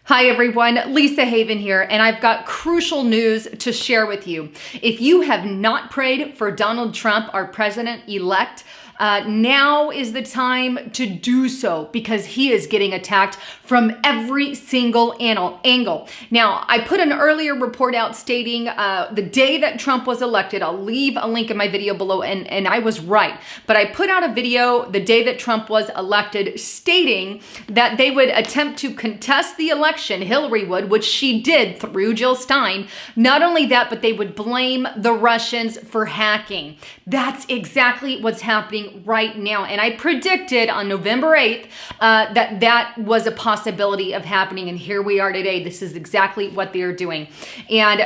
Hi everyone, Lisa Haven here, and I've got crucial news to share with you. If you have not prayed for Donald Trump, our president-elect, now is the time to do so because he is getting attacked from every single angle. Now, I put an earlier report out stating the day that Trump was elected, I'll leave a link in my video below, and I was right. But I put out a video the day that Trump was elected stating that they would attempt to contest the election, Hillary would, which she did through Jill Stein. Not only that, but they would blame the Russians for hacking. That's exactly what's happening right now. And I predicted on November 8th that was a possibility of happening. And here we are today. This is exactly what they're doing. And,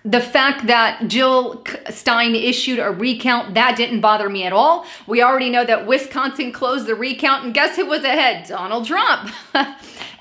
the fact that Jill Stein issued a recount, that didn't bother me at all. We already know that Wisconsin closed the recount, and guess who was ahead? Donald Trump.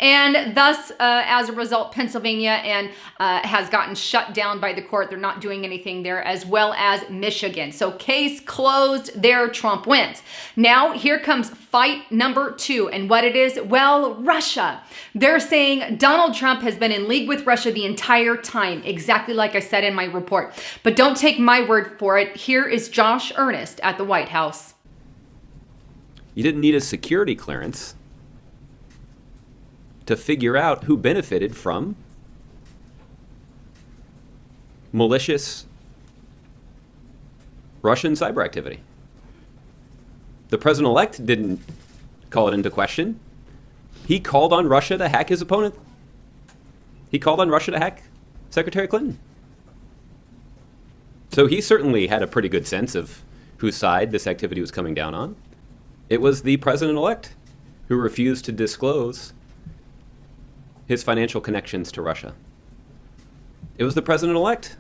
And thus, as a result, Pennsylvania has gotten shut down by the court. They're not doing anything there, as well as Michigan. So case closed there, Trump wins. Now, here comes fight number 2. And what it is? Well, Russia. They're saying Donald Trump has been in league with Russia the entire time, exactly like I said in my report. But don't take my word for it. Here is Josh Earnest at the White House. You didn't need a security clearance to figure out who benefited from malicious Russian cyber activity. The president-elect didn't call it into question. He called on Russia to hack his opponent. He called on Russia to hack Secretary Clinton. So he certainly had a pretty good sense of whose side this activity was coming down on. It was the president-elect who refused to disclose his financial connections to Russia. It was the president-elect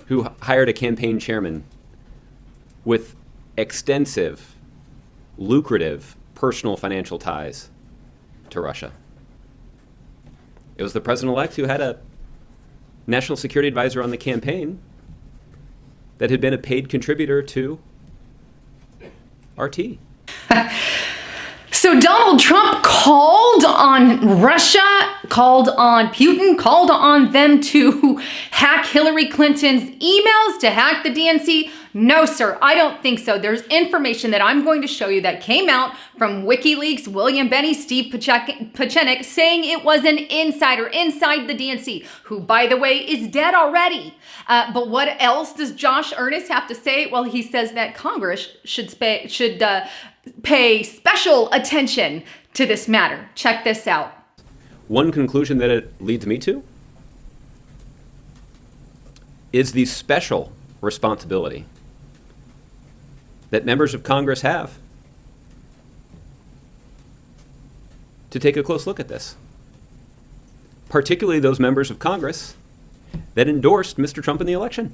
who hired a campaign chairman with extensive, lucrative, personal financial ties to Russia. It was the president-elect who had a national security advisor on the campaign that had been a paid contributor to RT. So Donald Trump called on Russia, called on Putin, called on them to hack Hillary Clinton's emails, to hack the DNC. No, sir, I don't think so. There's information that I'm going to show you that came out from WikiLeaks, William Benny, Steve Pachenik, saying it was an insider inside the DNC, who, by the way, is dead already. But what else does Josh Earnest have to say? Well, he says that Congress should pay special attention to this matter. Check this out. One conclusion that it leads me to is the special responsibility that members of Congress have to take a close look at this, particularly those members of Congress that endorsed Mr. Trump in the election.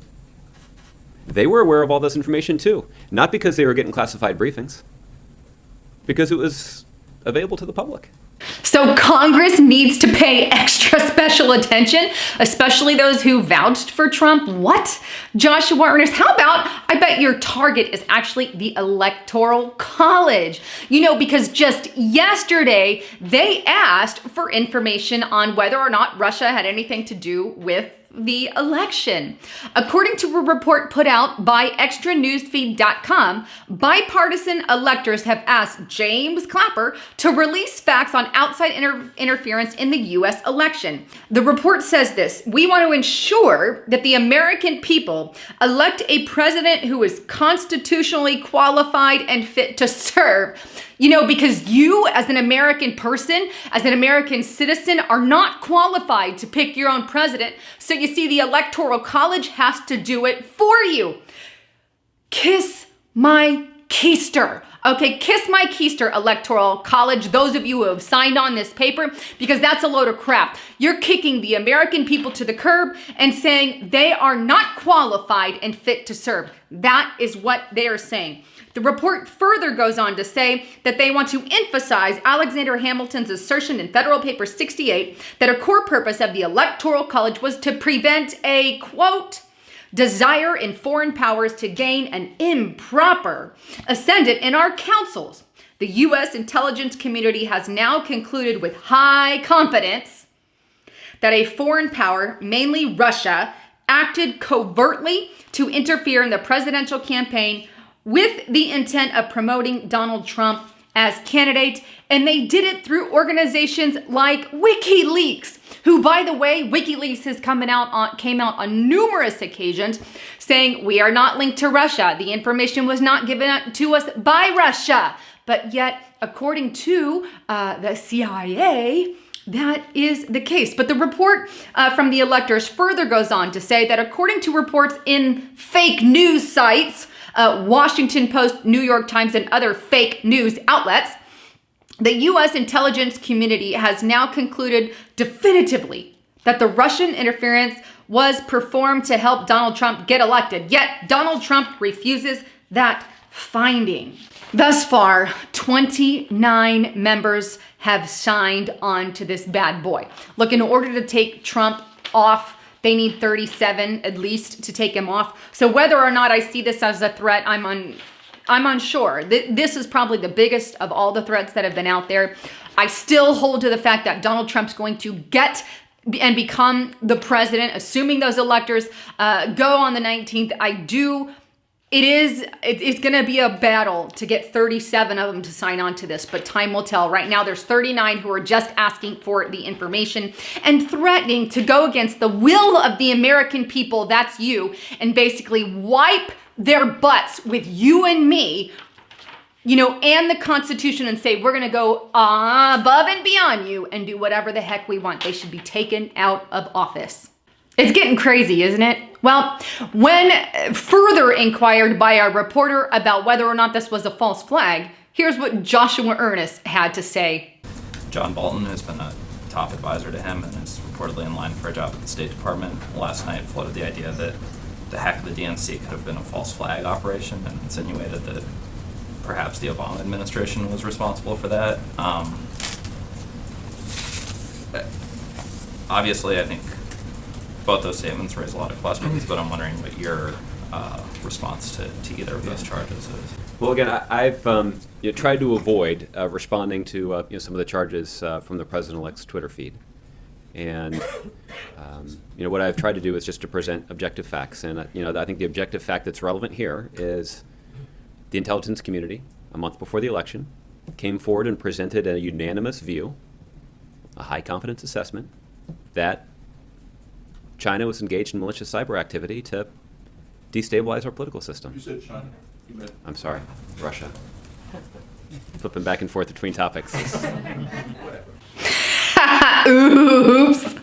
They were aware of all this information too, not because they were getting classified briefings, because it was available to the public. So Congress needs to pay extra special attention, especially those who vouched for Trump. What? Joshua Earnest, how about, I bet your target is actually the Electoral College. Because just yesterday, they asked for information on whether or not Russia had anything to do with the election. According to a report put out by extranewsfeed.com, bipartisan electors have asked James Clapper to release facts on outside interference in the U.S. election. The report says this: we want to ensure that the American people elect a president who is constitutionally qualified and fit to serve. Because you, as an American person, as an American citizen, are not qualified to pick your own president. So you see, the Electoral College has to do it for you. Kiss my keister. Okay, kiss my keister, Electoral College, those of you who have signed on this paper, because that's a load of crap. You're kicking the American people to the curb and saying they are not qualified and fit to serve. That is what they are saying. The report further goes on to say that they want to emphasize Alexander Hamilton's assertion in Federal Paper 68 that a core purpose of the Electoral College was to prevent a, quote, desire in foreign powers to gain an improper ascendant in our councils. The U.S. intelligence community has now concluded with high confidence that a foreign power, mainly Russia, acted covertly to interfere in the presidential campaign with the intent of promoting Donald Trump as candidate. And they did it through organizations like WikiLeaks, who, by the way, WikiLeaks has came out on numerous occasions saying we are not linked to Russia. The information was not given to us by Russia. But yet, according to the CIA, that is the case. But the report from the electors further goes on to say that according to reports in fake news sites, Washington Post, New York Times, and other fake news outlets, the U.S. intelligence community has now concluded definitively that the Russian interference was performed to help Donald Trump get elected. Yet Donald Trump refuses that finding. Thus far, 29 members have signed on to this bad boy. Look, in order to take Trump off, they need 37 at least to take him off. So whether or not I see this as a threat, I'm unsure. This is probably the biggest of all the threats that have been out there. I still hold to the fact that Donald Trump's going to get and become the president, assuming those electors go on the 19th. It's going to be a battle to get 37 of them to sign on to this, but time will tell. Right now, there's 39 who are just asking for the information and threatening to go against the will of the American people, that's you, and basically wipe their butts with you and me, and the Constitution, and say, we're going to go above and beyond you and do whatever the heck we want. They should be taken out of office. It's getting crazy, isn't it? Well, when further inquired by a reporter about whether or not this was a false flag, here's what Joshua Earnest had to say. John Bolton, who's been a top advisor to him and is reportedly in line for a job at the State Department, last night floated the idea that the hack of the DNC could have been a false flag operation and insinuated that perhaps the Obama administration was responsible for that. Obviously, I think both those statements raise a lot of questions, but I'm wondering what your response to either of those charges is. Well, again, I've tried to avoid responding to some of the charges from the president-elect's Twitter feed, and what I've tried to do is just to present objective facts. And I think the objective fact that's relevant here is the intelligence community, a month before the election, came forward and presented a unanimous view, a high confidence assessment, that China was engaged in malicious cyber activity to destabilize our political system. You said China. You meant I'm sorry, Russia. Flipping back and forth between topics. Oops.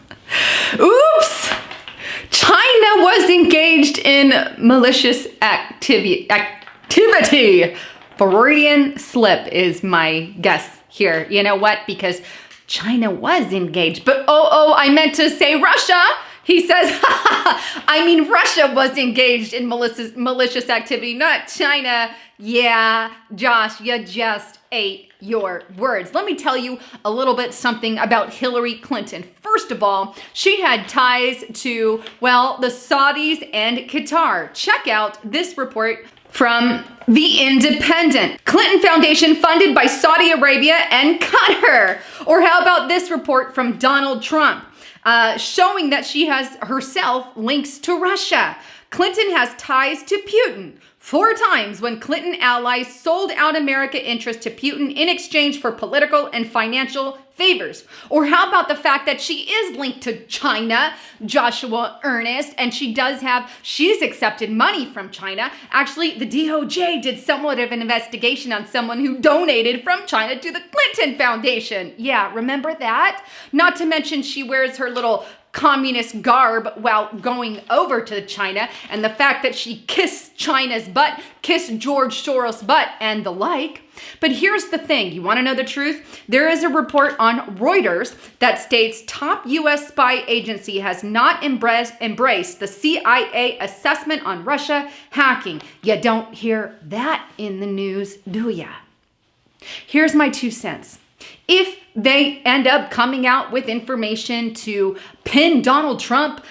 China was engaged in malicious activity. Freudian slip is my guess here. You know what? Because China was engaged. But I meant to say Russia. He says, Russia was engaged in malicious activity, not China. Yeah, Josh, you just ate your words. Let me tell you a little bit something about Hillary Clinton. First of all, she had ties to, the Saudis and Qatar. Check out this report from The Independent. Clinton Foundation funded by Saudi Arabia and Qatar. Or how about this report from Donald Trump? Showing that she has herself links to Russia. Clinton has ties to Putin. 4 times when Clinton allies sold out America interest to Putin in exchange for political and financial favors. Or how about the fact that she is linked to China, Joshua Earnest, and she's accepted money from China. Actually, the DOJ did somewhat of an investigation on someone who donated from China to the Clinton Foundation. Yeah, remember that? Not to mention she wears her little communist garb while going over to China, and the fact that she kissed China's butt, kissed George Soros' butt, and the like. But here's the thing. You want to know the truth? There is a report on Reuters that states top U.S. spy agency has not embraced the CIA assessment on Russia hacking. You don't hear that in the news, do ya? Here's my 2 cents. if they end up coming out with information to pin Donald Trump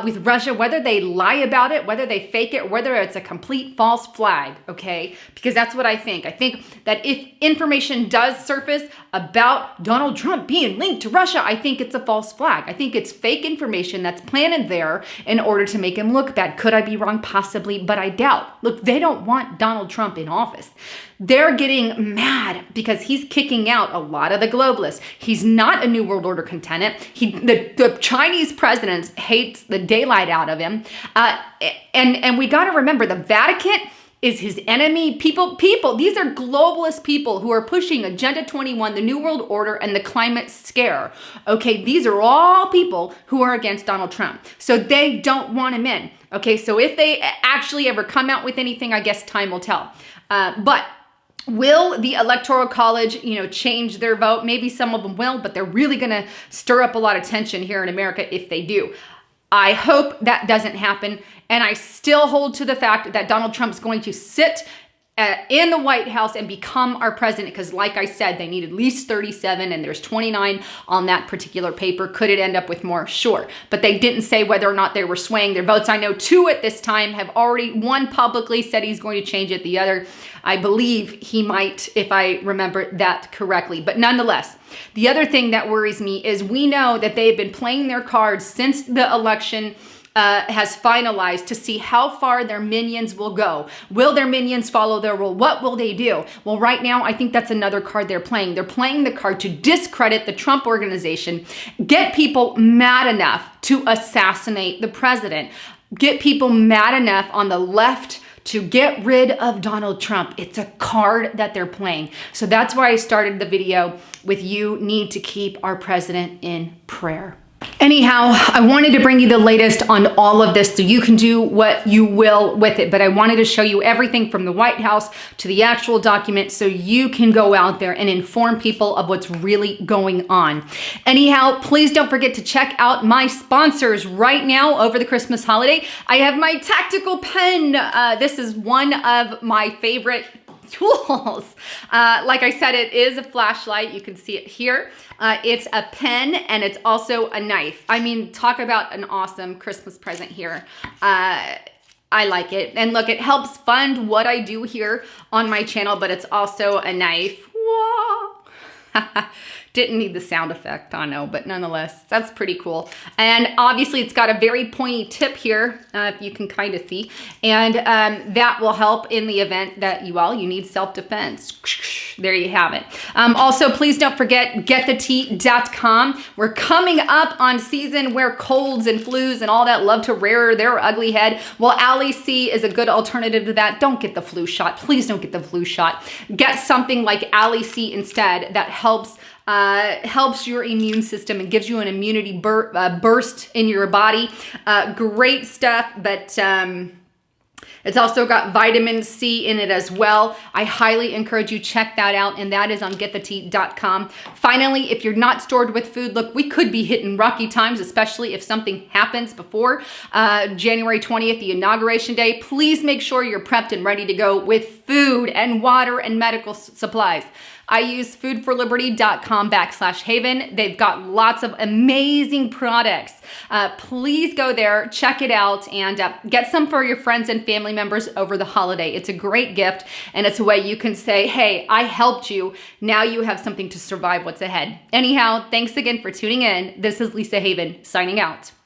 with Russia, whether they lie about it, whether they fake it, whether it's a complete false flag, okay? Because that's what I think. I think that if information does surface about Donald Trump being linked to Russia, I think it's a false flag. I think it's fake information that's planted there in order to make him look bad. Could I be wrong? Possibly, but I doubt. Look, they don't want Donald Trump in office. They're getting mad because he's kicking out a lot of the globalists. He's not a New World Order contender. The Chinese president hates the daylight out of him. And we got to remember, the Vatican is his enemy. People, these are globalist people who are pushing Agenda 21, the New World Order, and the climate scare. Okay, these are all people who are against Donald Trump. So they don't want him in. Okay, so if they actually ever come out with anything, I guess time will tell. But will the Electoral College, change their vote? Maybe some of them will, but they're really going to stir up a lot of tension here in America if they do. I hope that doesn't happen. And I still hold to the fact that Donald Trump's going to sit in the White House and become our president, because like I said, they need at least 37 and there's 29 on that particular paper. Could it end up with more? Sure. But they didn't say whether or not they were swaying their votes. I know 2 at this time have already, one publicly said he's going to change it. The other, I believe he might, if I remember that correctly. But nonetheless, the other thing that worries me is we know that they've been playing their cards since the election has finalized to see how far their minions will go. Will their minions follow their rule? What will they do? Well, right now, I think that's another card they're playing. They're playing the card to discredit the Trump organization, get people mad enough to assassinate the president, get people mad enough on the left to get rid of Donald Trump. It's a card that they're playing. So that's why I started the video with you need to keep our president in prayer. Anyhow, I wanted to bring you the latest on all of this so you can do what you will with it. But I wanted to show you everything from the White House to the actual document so you can go out there and inform people of what's really going on. Anyhow, please don't forget to check out my sponsors right now over the Christmas holiday. I have my tactical pen. This is one of my favorite tools. Like I said, it is a flashlight. You can see it here. It's a pen and it's also a knife. I mean, talk about an awesome Christmas present here. I like it. And look, it helps fund what I do here on my channel, but it's also a knife. Didn't need the sound effect, I know, but nonetheless, that's pretty cool. And obviously it's got a very pointy tip here, if you can kind of see, and that will help in the event that you need self-defense. There you have it. Also, please don't forget getthetea.com. We're coming up on season where colds and flus and all that love to rear their ugly head. Well, Ali C is a good alternative to that. Don't get the flu shot. Please don't get the flu shot. Get something like Ali C instead that helps your immune system and gives you an immunity burst in your body. Great stuff, but it's also got vitamin C in it as well. I highly encourage you check that out, and that is on getthetea.com. Finally, if you're not stored with food, look, we could be hitting rocky times, especially if something happens before January 20th, the inauguration day. Please make sure you're prepped and ready to go with food and water and medical supplies. I use foodforliberty.com/haven. They've got lots of amazing products. Please go there, check it out, and get some for your friends and family members over the holiday. It's a great gift, and it's a way you can say, hey, I helped you. Now you have something to survive what's ahead. Anyhow, thanks again for tuning in. This is Lisa Haven signing out.